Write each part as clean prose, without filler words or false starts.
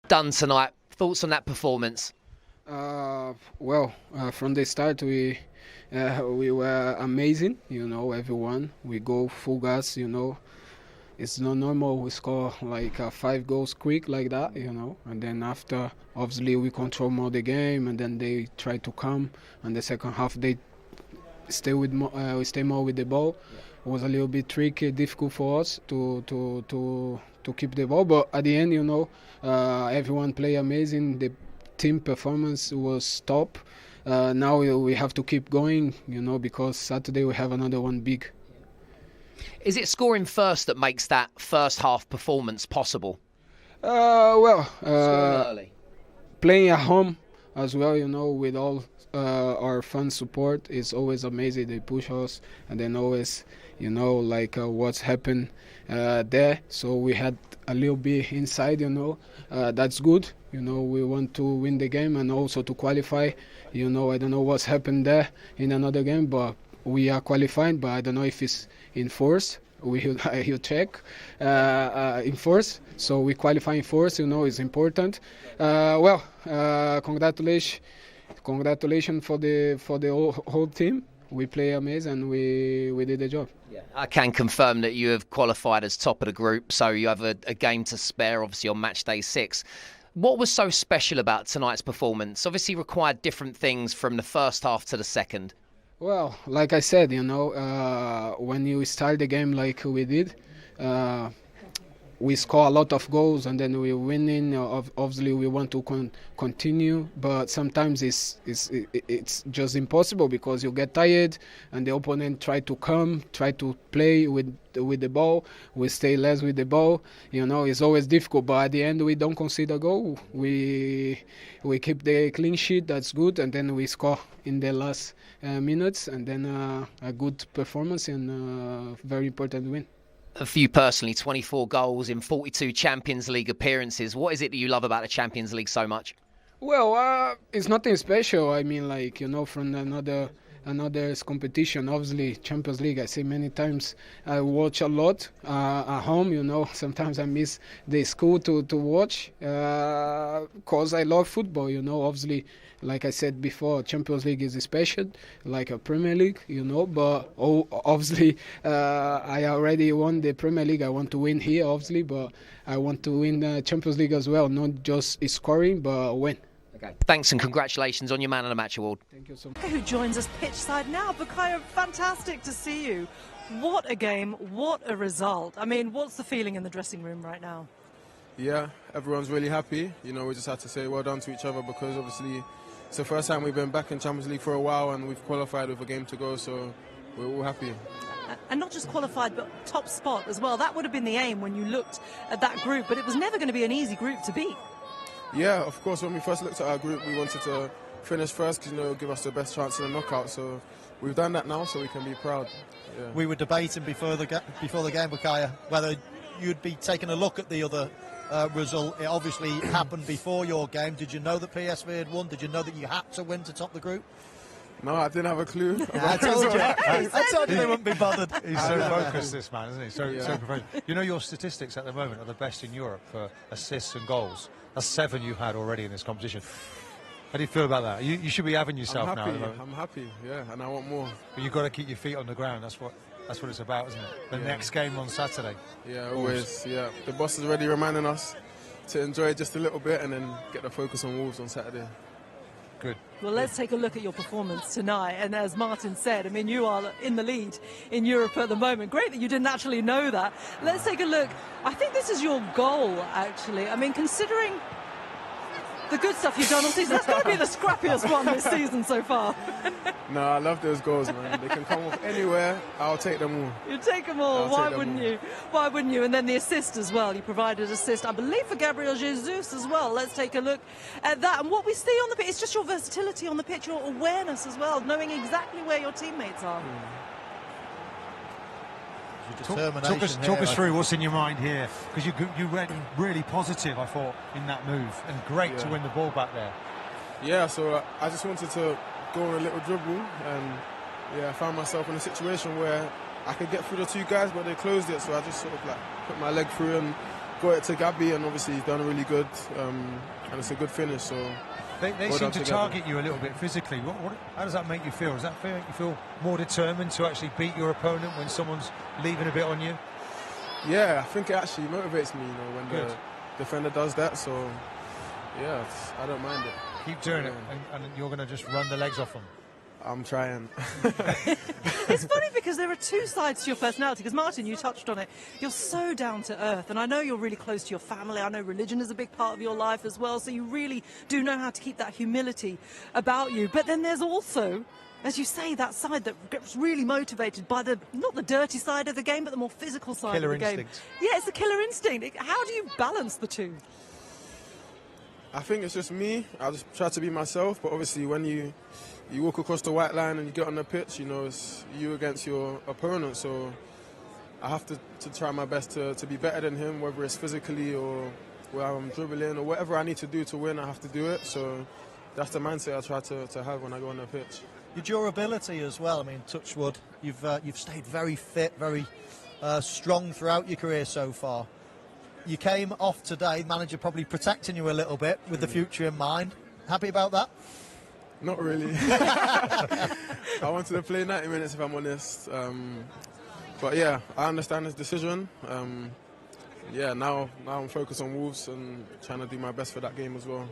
done tonight. Thoughts on that performance? From the start we were amazing. Everyone. We go full gas. It's not normal we score like 5 goals quick like that. And then after, obviously, we control more the game, and then they try to come. And the second half they stay more with the ball. It was a little bit tricky, difficult for us to keep the ball, but at the end, everyone play amazing. The team performance was top. Now we have to keep going, because Saturday we have another one big. Is it scoring first that makes that first half performance possible? Scoring early. Playing at home as well, with all our fan support is always amazing. They push us, and then always, what's happened there. So we had a little bit inside, that's good. We want to win the game and also to qualify. I don't know what's happened there in another game, but we are qualifying, but I don't know if it's in force. He'll check in force. So we qualify in force, is important. Congratulations for the whole team. We play amazing and we did the job. Yeah. I can confirm that you have qualified as top of the group, so you have a game to spare, obviously, on match day 6. What was so special about tonight's performance? Obviously required different things from the first half to the second. Well, like I said, when you start the game like we did, we score a lot of goals and then we're winning. Obviously, we want to continue, but sometimes it's just impossible because you get tired and the opponent try to play with the ball. We stay less with the ball. It's always difficult, but at the end we don't concede a goal. We keep the clean sheet. That's good, and then we score in the last minutes, and then a good performance and a very important win. For you personally, 24 goals in 42 Champions League appearances. What is it that you love about the Champions League so much? Well, it's nothing special. I mean, from another competition. Obviously, Champions League, I say many times, I watch a lot at home. Sometimes I miss the school to watch because I love football. Obviously, like I said before, Champions League is special, like a Premier League, but obviously I already won the Premier League. I want to win here, obviously, but I want to win the Champions League as well, not just scoring, but win. Okay. Thanks and congratulations on your Man of the Match award. Thank you so much. Who joins us pitchside now? Bukayo, fantastic to see you. What a game, what a result. I mean, what's the feeling in the dressing room right now? Yeah, everyone's really happy. We just had to say well done to each other because obviously it's the first time we've been back in Champions League for a while and we've qualified with a game to go, so we're all happy. And not just qualified, but top spot as well. That would have been the aim when you looked at that group, but it was never going to be an easy group to beat. Yeah, of course, when we first looked at our group, we wanted to finish first because, it'll give us the best chance in the knockout. So we've done that now, so we can be proud. Yeah. We were debating before the game, Bukayo, whether you'd be taking a look at the other result. It obviously happened before your game. Did you know that PSV had won? Did you know that you had to win to top the group? No, I didn't have a clue. I told you. I told you they wouldn't be bothered. He's so focused, this man, isn't he? So professional. Your statistics at the moment are the best in Europe for assists and goals. That's 7 you've had already in this competition. How do you feel about that? You should be having yourself now. I'm happy, yeah, and I want more. But you've got to keep your feet on the ground. That's what it's about, isn't it? The next game on Saturday. Yeah, always. Yeah, the boss is already reminding us to enjoy just a little bit and then get the focus on Wolves on Saturday. Good. Well, let's take a look at your performance tonight. And as Martin said, I mean, you are in the lead in Europe at the moment. Great that you didn't actually know that. Let's take a look. I think this is your goal, actually. I mean, considering the good stuff you've done all season, that's got to be the scrappiest one this season so far. No, I love those goals, man. They can come off anywhere. I'll take them all. You take them all. Why wouldn't you? Why wouldn't you? And then the assist as well. You provided assist, I believe, for Gabriel Jesus as well. Let's take a look at that. And what we see on the pitch, it's just your versatility on the pitch, your awareness as well, knowing exactly where your teammates are. Talk us through what's in your mind here, because you went really positive, I thought, in that move, and great to win the ball back there. Yeah, so I just wanted to go on a little dribble, and I found myself in a situation where I could get through the 2 guys, but they closed it, so I just sort of put my leg through and got it to Gabby, and obviously he's done really good, and it's a good finish. So they seem to target you a little bit physically. How does that make you feel? Does that make you feel more determined to actually beat your opponent when someone's leaving a bit on you? Yeah, I think it actually motivates me, when the defender does that. So yeah, I don't mind it. Keep doing it, and you're going to just run the legs off them. I'm trying. It's funny because there are two sides to your personality, because Martin, you touched on it. You're so down to earth, and I know you're really close to your family. I know religion is a big part of your life as well, so you really do know how to keep that humility about you. But then there's also, as you say, that side that gets really motivated by not the dirty side of the game, but the more physical side of the game. Yeah, it's the killer instinct. How do you balance the two? I think it's just me. I just try to be myself, but obviously when you walk across the white line and you get on the pitch, it's you against your opponent. So I have to try my best to be better than him, whether it's physically or where I'm dribbling or whatever I need to do to win, I have to do it. So that's the mindset I try to have when I go on the pitch. Your durability as well. I mean, touch wood, you've stayed very fit, very strong throughout your career so far. You came off today, manager probably protecting you a little bit with the future in mind. Happy about that? Not really. I wanted to play 90 minutes, if I'm honest. But yeah, I understand his decision. Yeah, now I'm focused on Wolves and trying to do my best for that game as well.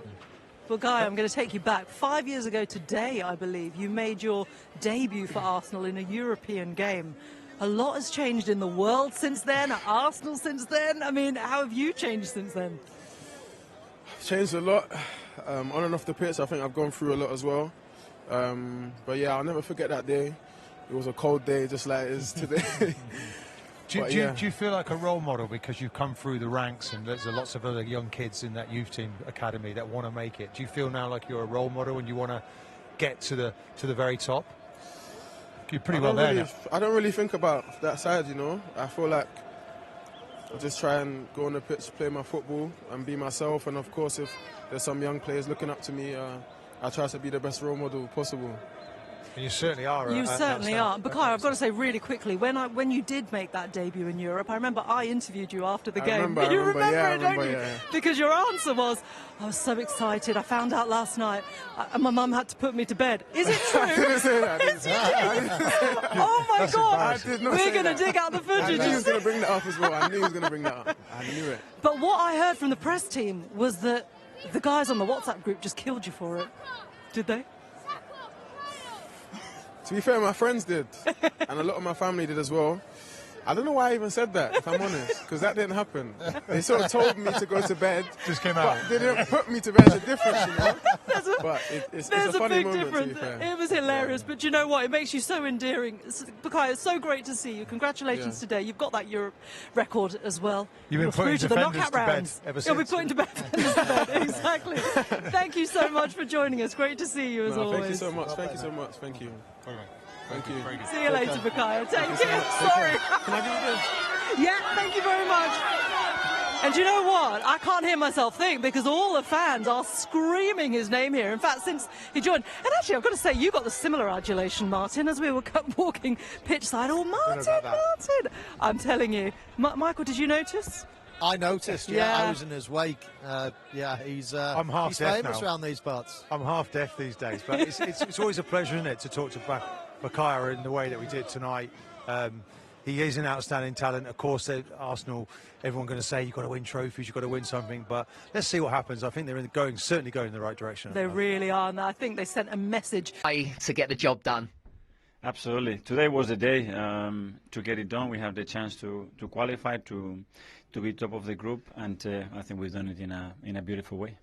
Well, Guy, I'm going to take you back. 5 years ago today, I believe, you made your debut for Arsenal in a European game. A lot has changed in the world since then, at Arsenal since then. I mean, how have you changed since then? I've changed a lot. On and off the pitch, I think I've gone through a lot as well. But yeah, I'll never forget that day. It was a cold day, just like it is today. Do you feel like a role model because you've come through the ranks and there's lots of other young kids in that youth team academy that want to make it? Do you feel now like you're a role model and you want to get to the very top? You're pretty well there now. I don't really think about that side, I feel like I just try and go on the pitch, play my football and be myself. And of course, if there's some young players looking up to me, I try to be the best role model possible. And you certainly are. You certainly are. Bukayo, I've got to say really quickly, when you did make that debut in Europe, I remember I interviewed you after the game. You remember it, don't you? Because your answer was, I was so excited. I found out last night, and my mum had to put me to bed. Is it true? I didn't say that. Oh my God! We're going to dig out the I footage. knew he was going to bring that up as well. I knew he was going to bring that up. I knew it. But what I heard from the press team was that the guys on the WhatsApp group just killed you for it. Did they? To be fair, my friends did, and a lot of my family did as well. I don't know why I even said that, if I'm honest, because that didn't happen. They sort of told me to go to bed. Just came out. But they didn't put me to bed. There's a difference, But it's a funny big moment, difference. to be fair. It was hilarious, but you know what? It makes you so endearing. Bukayo, it's so great to see you. Congratulations today. You've got that Europe record as well. You've been putting through to the defenders knockout to bed rounds. ever You'll be since. putting defenders to bed. Exactly. Thank you so much for joining us. Great to see you as always. Thank you so much. Thank you so much. Thank you. Thank you. See you later, Bukayo. Take care. Sorry. Can I give you this? Yeah, thank you very much. And you know what? I can't hear myself think because all the fans are screaming his name here. In fact, since he joined. And actually, I've got to say, you got the similar adulation, Martin, as we were walking pitch side. Oh, Martin. I'm telling you. Michael, did you notice? I noticed, I was in his wake. He's half deaf famous now. around these parts. I'm half deaf these days, but it's always a pleasure, isn't it, to talk to Bukayo in the way that we did tonight. He is an outstanding talent. Of course, Arsenal, everyone going to say you've got to win trophies, you've got to win something, but let's see what happens. I think they're certainly going in the right direction. They really are, and I think they sent a message To get the job done. Absolutely. Today was the day to get it done. We have the chance to qualify, to be top of the group, and I think we've done it in a beautiful way.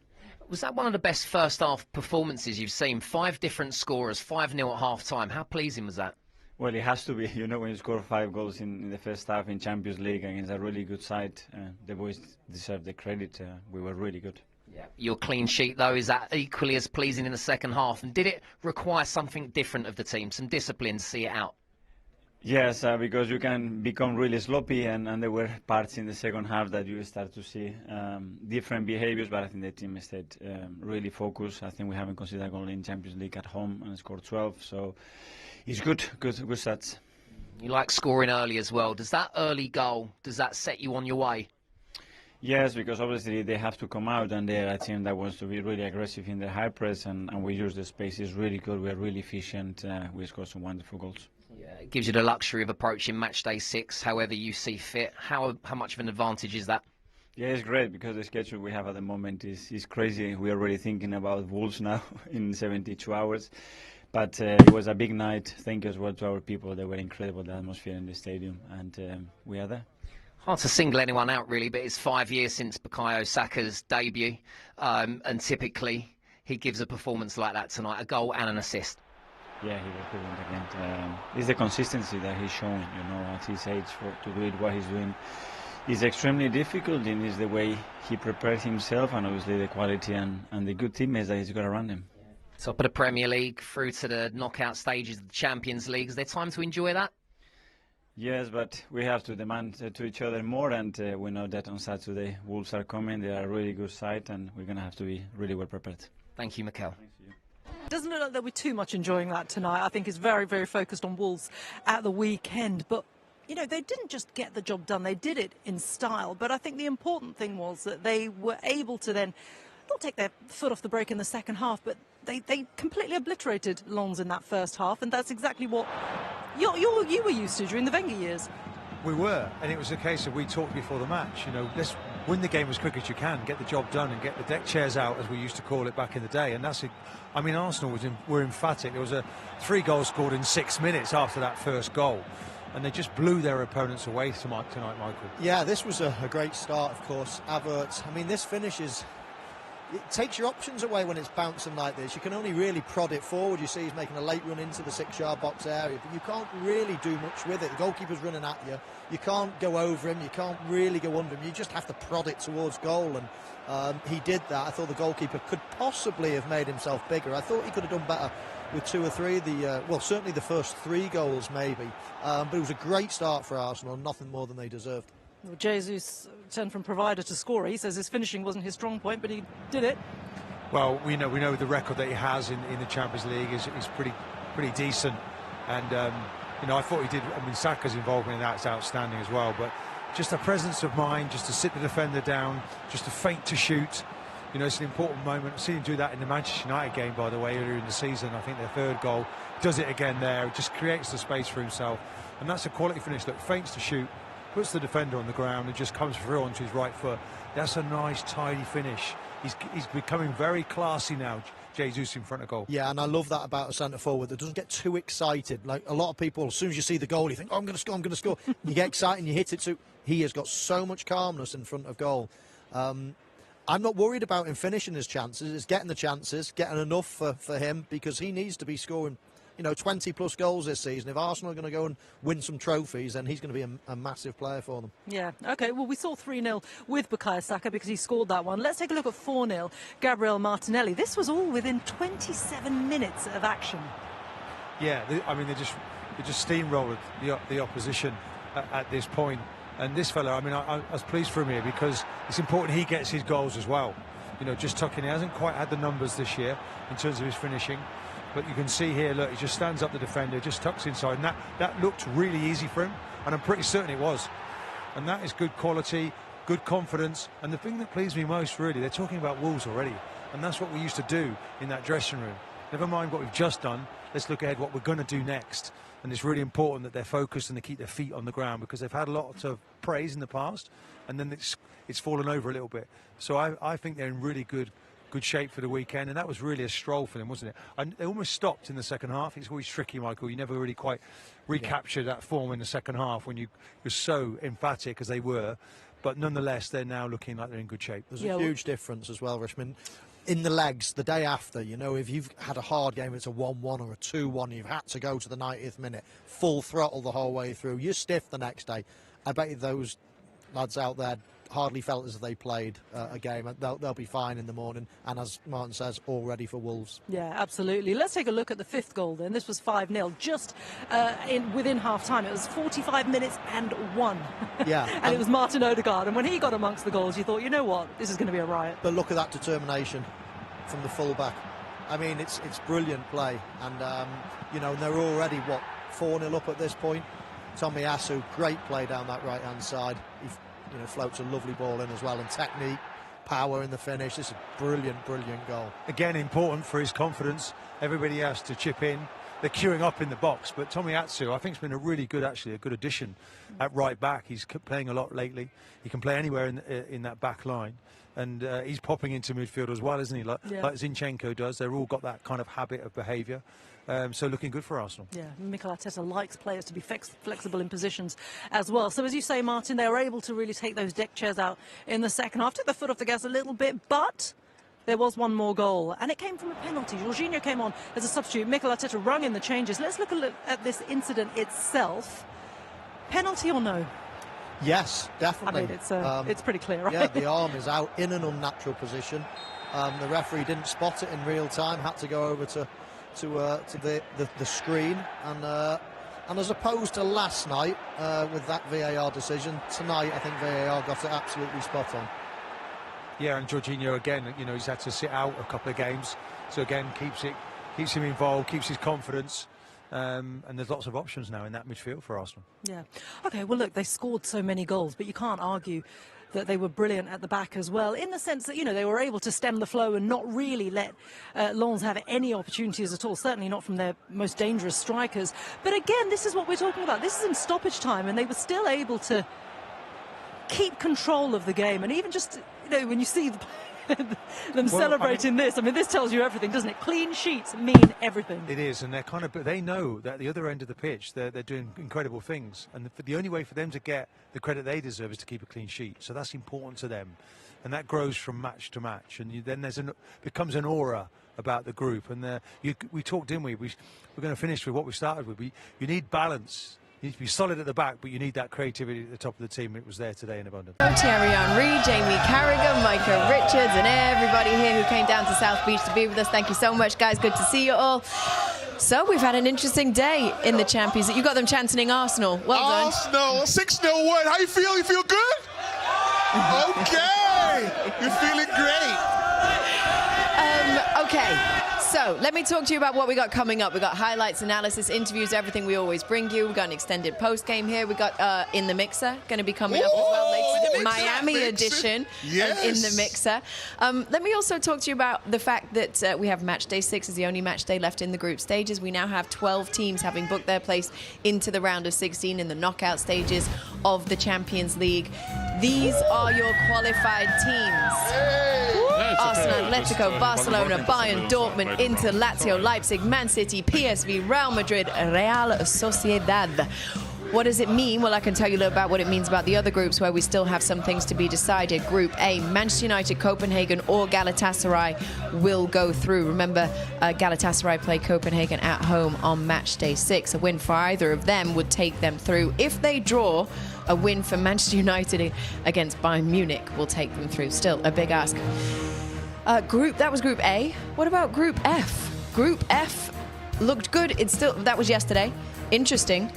Was that one of the best first half performances you've seen? 5 different scorers, 5-0 at half time. How pleasing was that? Well, it has to be. When you score 5 goals in the first half in Champions League against a really good side, the boys deserve the credit. We were really good. Yeah. Your clean sheet, though, is that equally as pleasing in the second half? And did it require something different of the team, some discipline to see it out? Yes, because you can become really sloppy, and there were parts in the second half that you start to see different behaviors, but I think the team stayed really focused. I think we haven't considered a goal in Champions League at home and scored 12, so it's good stats. You like scoring early as well. Does that early goal, does that set you on your way? Yes, because obviously they have to come out, and they're a team that wants to be really aggressive in the high press, and we use the spaces really good. We're really efficient. We score some wonderful goals. Yeah, it gives you the luxury of approaching match day 6 however you see fit. How much of an advantage is that? Yeah, it's great because the schedule we have at the moment is crazy. We're already thinking about Wolves now in 72 hours. But it was a big night. Thank you as well to our people. They were incredible, the atmosphere in the stadium, and we are there. Hard to single anyone out, really, but it's 5 years since Bukayo Saka's debut, and typically he gives a performance like that tonight, a goal and an assist. Yeah, he was brilliant again. It's the consistency that he's showing, at his age to do it, what he's doing. It's extremely difficult, and it's the way he prepares himself, and obviously the quality and the good teammates that he's got around him. Top of the Premier League, through to the knockout stages of the Champions League. Is there time to enjoy that? Yes, but we have to demand to each other more, and we know that on Saturday Wolves are coming. They are a really good side, and we're going to have to be really well prepared. Thank you, Mikel. Doesn't look like they'll be too much enjoying that tonight. I think it's very, very focused on Wolves at the weekend. But, they didn't just get the job done. They did it in style. But I think the important thing was that they were able to then not take their foot off the brake in the second half, but they completely obliterated Lens in that first half. And that's exactly what you were used to during the Wenger years. We were, and it was a case of we talked before the match, let's win the game as quick as you can, get the job done and get the deck chairs out, as we used to call it back in the day. And that's it. I mean, Arsenal were emphatic. There was 3 goals scored in 6 minutes after that first goal, and they just blew their opponents away tonight, Michael. Yeah, this was a great start, of course. Havertz, I mean, this finish it takes your options away when it's bouncing like this. You can only really prod it forward. You see he's making a late run into the 6-yard box area, but you can't really do much with it. The goalkeeper's running at you. You can't go over him. You can't really go under him. You just have to prod it towards goal, and he did that. I thought the goalkeeper could possibly have made himself bigger. I thought he could have done better with 2 or 3 of the, certainly the first 3 goals maybe. But it was a great start for Arsenal, nothing more than they deserved. Well, Jesus turned from provider to scorer. He says his finishing wasn't his strong point, but he did it. Well, we know the record that he has in the Champions League is pretty decent, and I thought he did. I mean, Saka's involvement in that's outstanding as well. But just a presence of mind, just to sit the defender down, just to feint to shoot. It's an important moment. I've seen him do that in the Manchester United game, by the way, earlier in the season. I think their 3rd goal. Does it again there. It just creates the space for himself, and that's a quality finish. Look, feints to shoot, puts the defender on the ground and just comes through onto his right foot. That's a nice, tidy finish. He's becoming very classy now, Jesus, in front of goal. Yeah, and I love that about a centre-forward that doesn't get too excited. Like a lot of people, as soon as you see the goal, you think, I'm going to score. You get excited and you hit it too. He has got so much calmness in front of goal. I'm not worried about him finishing his chances. It's getting the chances, getting enough for him, because he needs to be scoring 20-plus goals this season. If Arsenal are going to go and win some trophies, then he's going to be a massive player for them. Yeah, OK, well, we saw 3-0 with Bukayo Saka because he scored that one. Let's take a look at 4-0, Gabriel Martinelli. This was all within 27 minutes of action. Yeah, they just steamrolled the opposition at this point. And this fella, I was pleased for him here because it's important he gets his goals as well. Just tucking, he hasn't quite had the numbers this year in terms of his finishing. But you can see here, look, he just stands up the defender, just tucks inside, and that looked really easy for him, and I'm pretty certain it was. And that is good quality, good confidence, and the thing that pleased me most, really, they're talking about Wolves already, and that's what we used to do in that dressing room. Never mind what we've just done, let's look ahead what we're going to do next. And it's really important that they're focused and they keep their feet on the ground, because they've had a lot of praise in the past, and then it's fallen over a little bit. So I think they're in really good shape for the weekend, and that was really a stroll for them, wasn't it? And they almost stopped in the second half. It's always tricky, Michael. You never really quite recapture that form in the second half when you're so emphatic as they were. But nonetheless, they're now looking like they're in good shape. There's a huge difference as well, Richmond. In the legs, the day after, if you've had a hard game, it's a 1-1 or a 2-1, you've had to go to the 90th minute, full throttle the whole way through, you're stiff the next day. I bet you those lads out there hardly felt as if they played a game. They'll be fine in the morning, and as Martin says, all ready for Wolves. Yeah, absolutely. Let's take a look at the 5th goal then. This was 5-0 just within half-time. It was 45 minutes and 1. Yeah. And it was Martin Odegaard, and when he got amongst the goals, you thought, you know what, this is going to be a riot. But look at that determination from the full-back. I mean, it's brilliant play, and they're already, 4-0 up at this point. Tomiyasu, great play down that right-hand side. floats a lovely ball in as well, and technique, power in the finish. This is a brilliant, brilliant goal. Again, important for his confidence. Everybody has to chip in. They're queuing up in the box, but Tomiyasu, I think, has been a really good, actually, a good addition at right back. He's playing a lot lately. He can play anywhere in that back line, and he's popping into midfield as well, isn't he? Like Zinchenko does. They've all got that kind of habit of behaviour. So looking good for Arsenal. Yeah, Mikel Arteta likes players to be flexible in positions as well. So as you say, Martin, they were able to really take those deck chairs out in the second half. Took the foot off the gas a little bit, but there was one more goal, and it came from a penalty. Jorginho came on as a substitute. Mikel Arteta rung in the changes. Let's look at this incident itself. Penalty or no? Yes, definitely. I mean, it's pretty clear, right? Yeah, the arm is out in an unnatural position. The referee didn't spot it in real time, had to go over to the screen, and as opposed to last night with that VAR decision, tonight I think VAR got it absolutely spot on. Yeah, and Jorginho again, he's had to sit out a couple of games, so again keeps him involved, keeps his confidence, and there's lots of options now in that midfield for Arsenal. Yeah. Okay. Well, look, they scored so many goals, but you can't argue that they were brilliant at the back as well, in the sense that, they were able to stem the flow and not really let Lens have any opportunities at all, certainly not from their most dangerous strikers. But again, this is what we're talking about. This is in stoppage time, and they were still able to keep control of the game. And even just, when you see them celebrating this, I mean, this tells you everything, doesn't it? Clean sheets mean everything. It is, and they know that at the other end of the pitch, they're doing incredible things, and the only way for them to get the credit they deserve is to keep a clean sheet. So that's important to them, and that grows from match to match, and then becomes an aura about the group. And we talked, didn't we? We're going to finish with what we started with. You need balance. You need to be solid at the back, but you need that creativity at the top of the team. It was there today in abundance. Thierry Henry, Jamie Carragher, Mikel Richards, and everybody here who came down to South Beach to be with us. Thank you so much, guys. Good to see you all. So we've had an interesting day in the Champions League. You got them chanting Arsenal. Well done. Arsenal, 6-0 win. How you feel? You feel good? Okay. You're feeling great. Okay. So let me talk to you about what we got coming up. We got highlights, analysis, interviews, everything we always bring you. We got an extended post game here. We got In the Mixer going to be coming up as well. Miami edition of In the Mixer. Let me also talk to you about the fact that we have match day 6 is the only match day left in the group stages. We now have 12 teams having booked their place into the round of 16 in the knockout stages of the Champions League. These are your qualified teams. Arsenal, Atletico, Barcelona, Bayern, Dortmund, Inter, Lazio, Leipzig, Man City, PSV, Real Madrid, Real Sociedad. What does it mean? Well, I can tell you a little about what it means about the other groups where we still have some things to be decided. Group A, Manchester United, Copenhagen or Galatasaray will go through. Remember, Galatasaray play Copenhagen at home on match day 6. A win for either of them would take them through. If they draw, a win for Manchester United against Bayern Munich will take them through. Still a big ask. That was Group A. What about Group F? Group F looked good. That was yesterday. Interesting.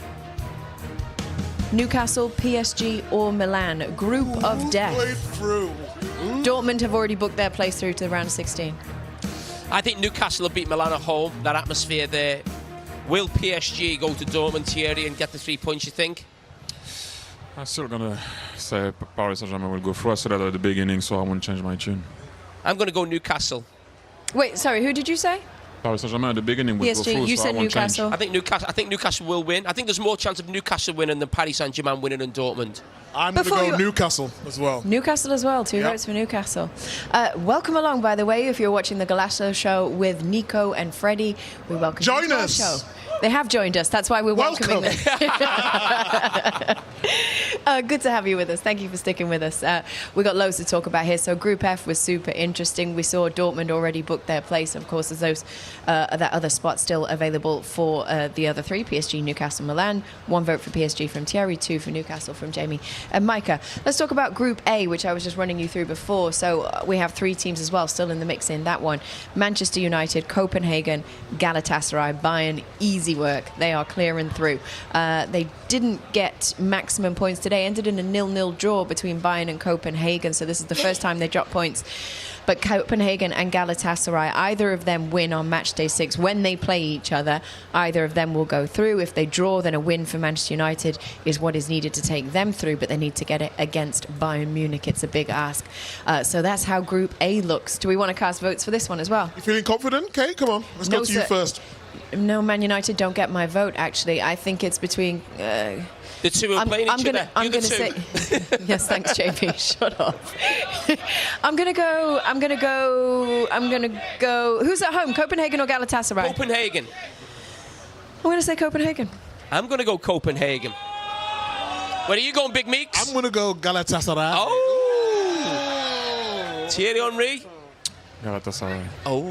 Newcastle, PSG or Milan. Group of death. Dortmund have already booked their place through to the round of 16. I think Newcastle will beat Milan at home. That atmosphere there. Will PSG go to Dortmund, Thierry, and get the 3 points, you think? I'm still going to say Paris Saint-Germain will go through. I said that at the beginning, so I won't change my tune. I'm going to go Newcastle. Wait, sorry, who did you say? Paris Saint-Germain at the beginning will go through, you said Newcastle. I think Newcastle will win. I think there's more chance of Newcastle winning than Paris Saint-Germain winning than Dortmund. I'm going to go Newcastle as well. Newcastle as well, 2 votes for Newcastle. Welcome along, by the way, if you're watching the Golasso show with Nico and Freddie. We welcome you to our show. They have joined us. That's why we're welcoming them. Good to have you with us. Thank you for sticking with us. We got loads to talk about here. So Group F was super interesting. We saw Dortmund already booked their place. Of course, there's that other spot still available for the other 3, PSG, Newcastle, Milan. 1 vote for PSG from Thierry, 2 for Newcastle from Jamie and Micah. Let's talk about Group A, which I was just running you through before. So we have 3 teams as well still in the mix in that one. Manchester United, Copenhagen, Galatasaray, Bayern. Easy work. They are clearing through. They didn't get maximum points today. Ended in a 0-0 draw between Bayern and Copenhagen. So this is the first time they dropped points. But Copenhagen and Galatasaray, either of them win on match day 6 when they play each other, either of them will go through. If they draw, then a win for Manchester United is what is needed to take them through, but they need to get it against Bayern Munich. It's a big ask. So that's how Group A looks. Do we want to cast votes for this one as well? You feeling confident, Kate? Come on, let's go to you first. No, Man United don't get my vote, actually. I think it's between... the two are playing each other. I'm going to say... Yes, thanks, JP. Shut up. I'm going to go... Who's at home, Copenhagen or Galatasaray? Copenhagen. I'm going to say Copenhagen. I'm going to go Copenhagen. Where are you going, Big Meeks? I'm going to go Galatasaray. Oh! Thierry Henry? Galatasaray. Oh.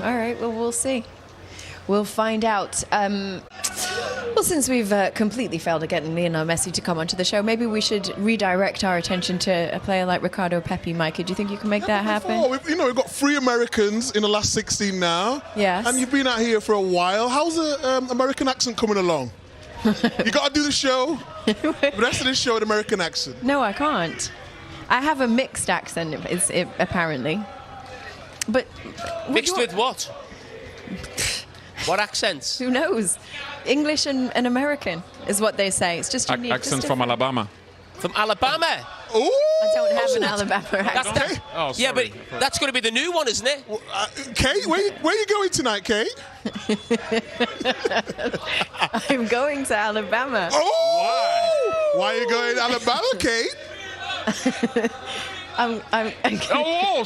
All right, well, we'll see. We'll find out. Well, since we've completely failed at getting Lionel Messi to come onto the show, maybe we should redirect our attention to a player like Ricardo Pepi. Mike, do you think you can make that happen? We've got 3 Americans in the last 16 now. Yes. And you've been out here for a while. How's the American accent coming along? You got to do the show, the rest of the show with American accent. No, I can't. I have a mixed accent, apparently. But mixed with what? What accents? Who knows? English and American is what they say. It's just unique. Accent from Alabama. From Alabama? Ooh! I don't have an Alabama accent. Okay. Oh, yeah, but that's going to be the new one, isn't it? Kate, where are you going tonight, Kate? I'm going to Alabama. Oh! Why are you going to Alabama, Kate?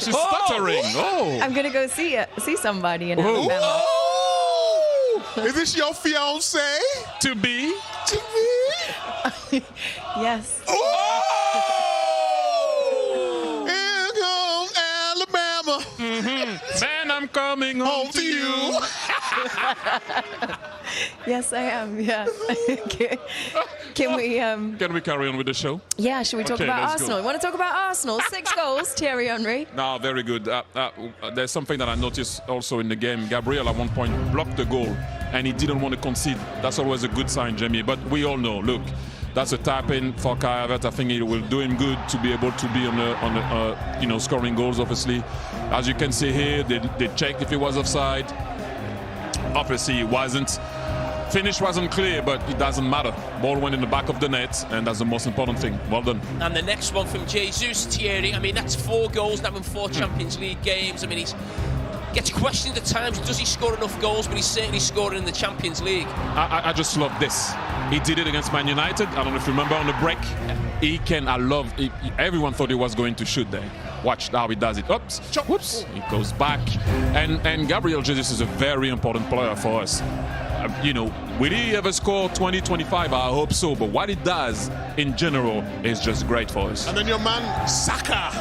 She's stuttering. Oh. I'm going to go see somebody in Alabama. Oh! Is this your fiance? To be? To be? Yes. Oh! Here comes Alabama. Man, I'm coming home to you. Yes, I am. Yeah. Can we carry on with the show? Yeah, should we talk about Arsenal? You want to talk about Arsenal? 6 goals, Thierry Henry. No, very good. There's something that I noticed also in the game. Gabriel at one point blocked the goal and he didn't want to concede. That's always a good sign, Jamie. But we all know, look, that's a tap-in for Kai Havertz. I think it will do him good to be able to be on the scoring goals, obviously. As you can see here, they checked if he was offside. Obviously, he wasn't. Finish wasn't clear, but it doesn't matter. Ball went in the back of the net, and that's the most important thing. Well done. And the next one from Jesus, Thierry. I mean, that's 4 goals now in 4 Champions League games. I mean, he gets questioned at times. Does he score enough goals? But he's certainly scoring in the Champions League. I just love this. He did it against Man United. I don't know if you remember on the break. Everyone thought he was going to shoot there. Watch how he does it. Oops, whoops. He goes back. And Gabriel Jesus is a very important player for us. Will he ever score 20, 25? I hope so. But what he does in general is just great for us. And then your man, Saka.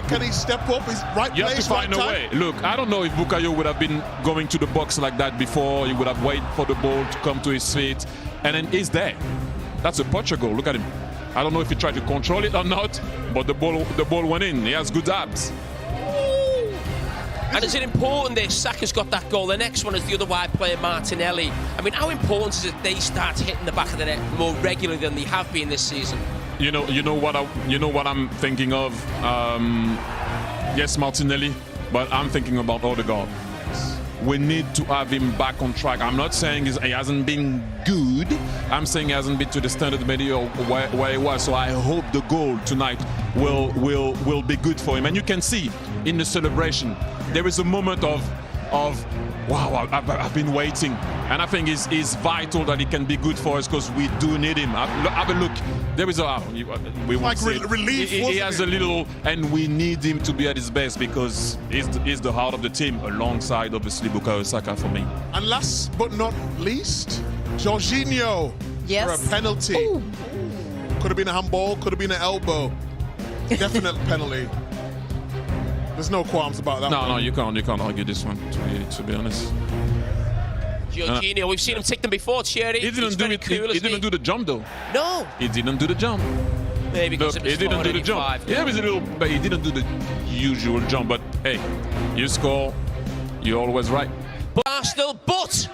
Can he step up? He's right you place, have to find right a way. Look, I don't know if Bukayo would have been going to the box like that before. He would have waited for the ball to come to his feet. And then he's there. That's a Portugal. Look at him. I don't know if he tried to control it or not, but the ball went in. He has good abs. And is it important that Saka's got that goal? The next one is the other wide player, Martinelli. I mean, how important is it they start hitting the back of the net more regularly than they have been this season? You know what I'm thinking of. Yes, Martinelli, but I'm thinking about Odegaard. We need to have him back on track. I'm not saying he hasn't been good. I'm saying he hasn't been to the standard maybe where he was. So I hope the goal tonight will be good for him. And you can see in the celebration, there is a moment of wow, I've been waiting. And I think it's vital that he can be good for us because we do need him. Have a look. There is we like relief. He has a little, and we need him to be at his best because he's the heart of the team alongside obviously Bukayo Saka for me. And last but not least, Jorginho for a penalty. Ooh. Could have been a handball, could have been an elbow. Definite penalty. There's no qualms about that. No, you can't argue this one. To be honest. Jorginho, we've seen him take them before, Thierry. He didn't do it. Cool, he didn't do the jump though. No. He didn't do the jump. Maybe because he didn't do the jump. Yeah, it was a little, but he didn't do the usual jump. But hey, you score, you're always right. But Arsenal, but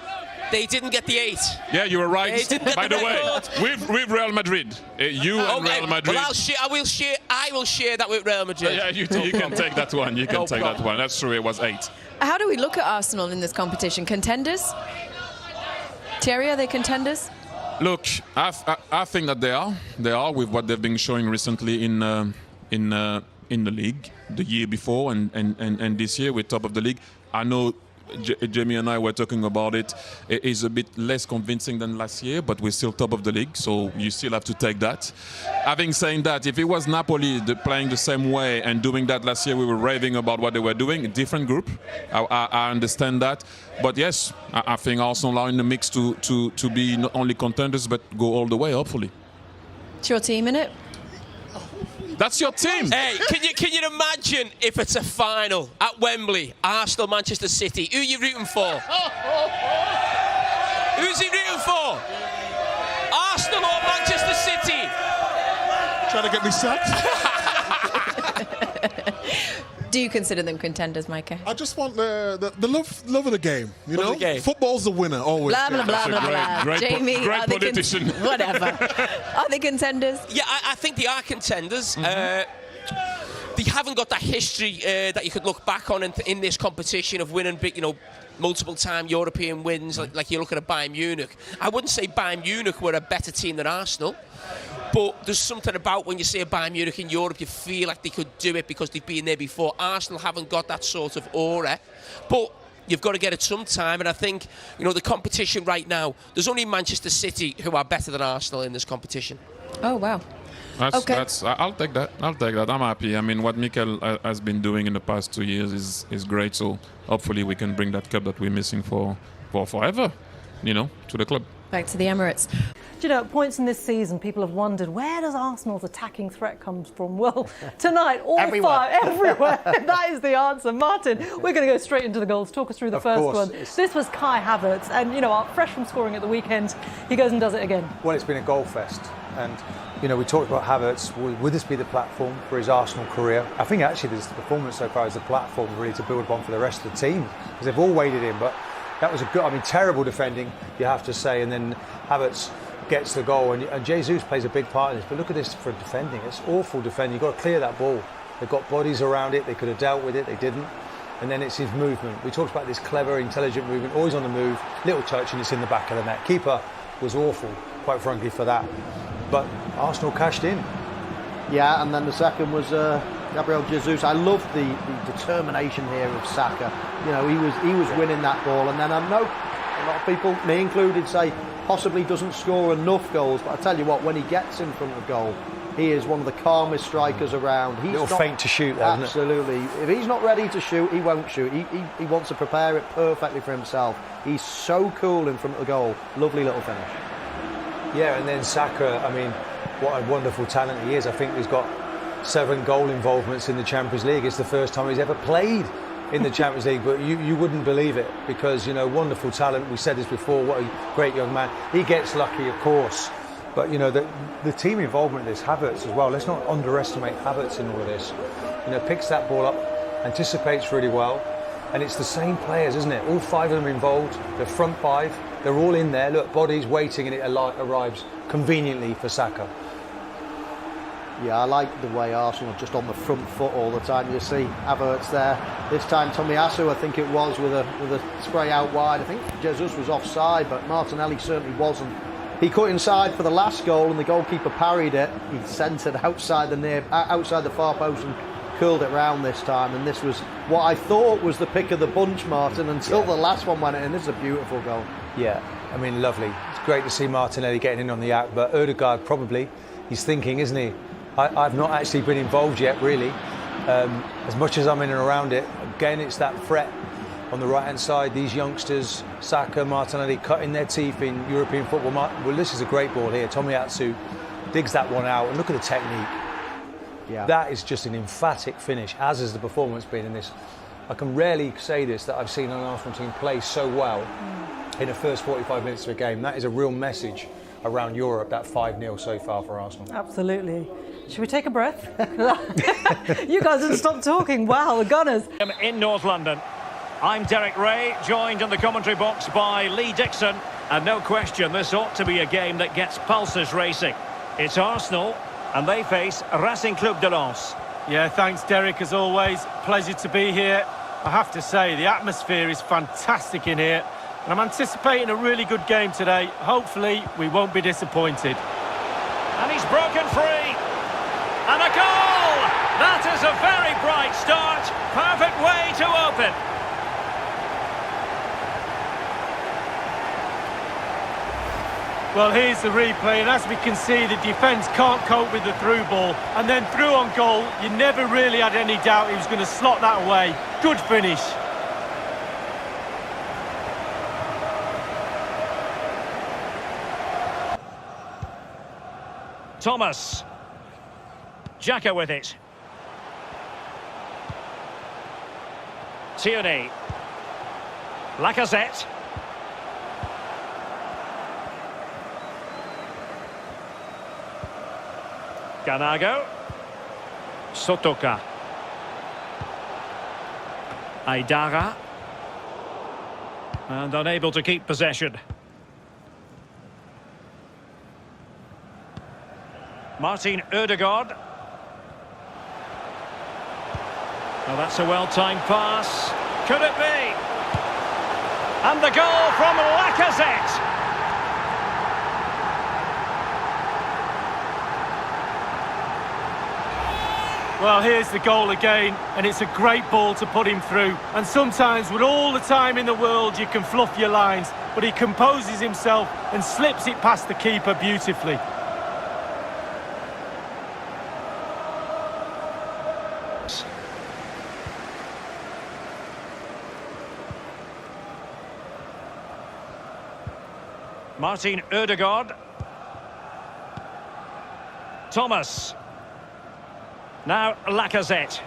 They didn't get the 8. Yeah, you were right. They didn't get By the way, record. with Real Madrid, you and Real Madrid. Well, I will share that with Real Madrid. Yeah, you can take that one. You can take that one. That's true. It was 8. How do we look at Arsenal in this competition? Contenders? Thierry, are they contenders? Look, I think that they are with what they've been showing recently in the league, the year before and this year with top of the league. I know Jamie and I were talking about it. It is a bit less convincing than last year, but we're still top of the league, so you still have to take that. Having said that, if it was Napoli playing the same way and doing that last year, we were raving about what they were doing. A different group, I understand that. But yes, I think Arsenal are in the mix to be not only contenders, but go all the way, hopefully. It's your team, innit? That's your team. Hey, can you imagine if it's a final at Wembley, Arsenal, Manchester City? Who are you rooting for? Who's he rooting for? Arsenal or Manchester City? Trying to get me sacked? Do you consider them contenders, Micah? I just want the love of the game, you know? The game. Football's the winner, always. Blah, blah, blah, blah, blah. Great Jamie, politician. Whatever. Are they contenders? Yeah, I think they are contenders. They haven't got that history that you could look back on in this competition of winning big, multiple-time European wins, like you look at a Bayern Munich. I wouldn't say Bayern Munich were a better team than Arsenal, but there's something about when you see a Bayern Munich in Europe, you feel like they could do it because they've been there before. Arsenal haven't got that sort of aura, but you've got to get it sometime, and I think, the competition right now, there's only Manchester City who are better than Arsenal in this competition. Oh, wow. I'll take that. I'm happy. I mean, what Mikel has been doing in the past 2 years is great. So hopefully we can bring that cup that we're missing for forever, to the club. Back to the Emirates. Do you know, at points in this season, people have wondered, where does Arsenal's attacking threat come from? Well, tonight, all everywhere. 5, everywhere. That is the answer. Martin, we're going to go straight into the goals. Talk us through the first one. This was Kai Havertz, and, fresh from scoring at the weekend, he goes and does it again. Well, it's been a goal fest, and, we talked about Havertz. Would this be the platform for his Arsenal career? I think actually this performance so far is the platform really to build upon for the rest of the team, because they've all waded in, but that was terrible defending, you have to say, and then Havertz gets the goal, and Jesus plays a big part in this. But look at this for defending. It's awful defending. You've got to clear that ball. They've got bodies around it. They could have dealt with it. They didn't. And then it's his movement. We talked about this clever, intelligent movement, always on the move, little touch, and it's in the back of the net. Keeper was awful, quite frankly, for that. But Arsenal cashed in. Yeah, and then the second was Gabriel Jesus. I love the determination here of Saka. He was winning that ball, and then I know a lot of people, me included, say possibly doesn't score enough goals, but I tell you what, when he gets in front of goal, he is one of the calmest strikers around. He's little feint to shoot there, absolutely. If he's not ready to shoot, he won't shoot. He wants to prepare it perfectly for himself. He's so cool in front of the goal. Lovely little finish. Yeah, and then Saka, I mean, what a wonderful talent he is. I think he's got 7 goal involvements in the Champions League. It's the first time he's ever played in the Champions League, but you wouldn't believe it, because wonderful talent. We said this before, what a great young man. He gets lucky, of course, but the team involvement in this, Havertz as well, let's not underestimate Havertz in all of this. Picks that ball up, anticipates really well, and it's the same players, isn't it? All 5 of them involved, the front 5, they're all in there, look, bodies waiting, and it arrives conveniently for Saka. Yeah, I like the way Arsenal are just on the front foot all the time. You see Havertz there. This time Tomiyasu, I think it was, with a spray out wide. I think Jesus was offside, but Martinelli certainly wasn't. He cut inside for the last goal, and the goalkeeper parried it. He centred outside the far post and curled it round this time. And this was what I thought was the pick of the bunch, Martin, until the last one went in. This is a beautiful goal. Yeah, I mean, lovely. It's great to see Martinelli getting in on the act, but Ødegaard probably, he's thinking, isn't he? I've not actually been involved yet, really. As much as I'm in and around it, again, it's that threat on the right-hand side. These youngsters, Saka, Martinelli, cutting their teeth in European football. Well, this is a great ball here. Tomiyasu digs that one out, and look at the technique. Yeah. That is just an emphatic finish, as has the performance been in this. I can rarely say this, that I've seen an Arsenal team play so well in the first 45 minutes of a game. That is a real message around Europe, that 5-0 so far for Arsenal. Absolutely. Should we take a breath? You guys didn't stop talking. Wow, the Gunners. In North London. I'm Derek Ray, joined in the commentary box by Lee Dixon. And no question, this ought to be a game that gets pulses racing. It's Arsenal, and they face Racing Club de Lens. Yeah, thanks, Derek, as always. Pleasure to be here. I have to say, the atmosphere is fantastic in here, and I'm anticipating a really good game today. Hopefully, we won't be disappointed. And he's broken free. And a goal! That is a very bright start. Perfect way to open. Well, here's the replay, and as we can see, the defence can't cope with the through ball. And then through on goal, you never really had any doubt he was going to slot that away. Good finish. Thomas. Xhaka with it. Tierney. Lacazette. Ganago. Sotoka. Aidara. And unable to keep possession. Martin Ødegaard. Oh, that's a well-timed pass. Could it be? And the goal from Lacazette. Well, here's the goal again, and it's a great ball to put him through. And sometimes, with all the time in the world, you can fluff your lines, but he composes himself and slips it past the keeper beautifully. Martin Ødegaard. Thomas. Now Lacazette.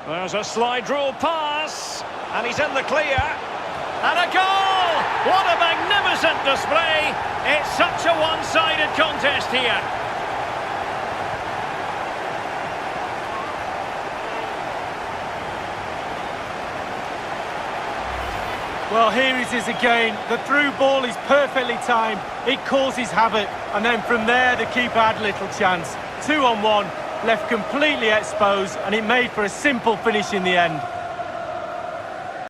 There's a slide rule pass, and he's in the clear. And a goal! What a magnificent display! It's such a one-sided contest here. Well, here it is again. The through ball is perfectly timed. It causes havoc, and then from there the keeper had little chance. 2-on-1, left completely exposed, and it made for a simple finish in the end.